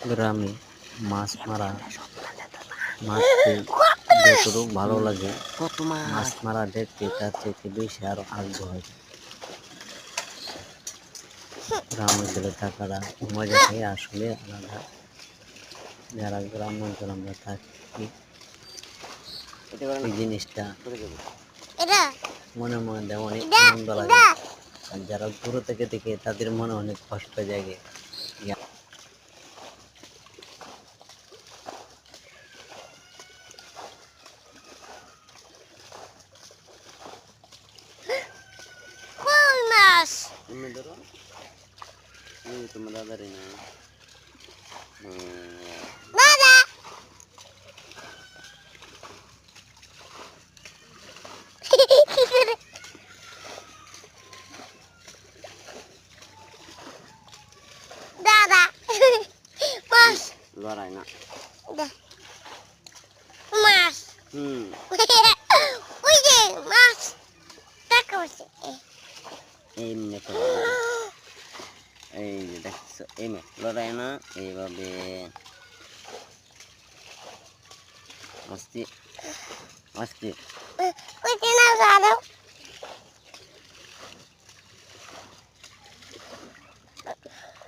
গ্রামে মাছ মারা মাছতে যতটুকু ভালো লাগে কত মাছ মাছ মারা দেখতে তার থেকে বেশি আরো আগ্রহ হয়। গ্রাম অঞ্চলে থাকারা মজাটাই আসলে আলাদা। যারা গ্রাম অঞ্চলে আমরা থাকি এই জিনিসটা মনে মনে অনেক আনন্দ লাগে। আর যারা দূর থেকে দেখে তাদের মনে অনেক কষ্ট জাগে। তুমি ধরো তোমার দাদারই না দাদা মাছ লড়াই না মাছ ওই যে মাছ দেখা হচ্ছে এমনি এই যে দেখছো এমনি লড়াই না এইভাবে আস্তে আস্তে ওই যে না দাদা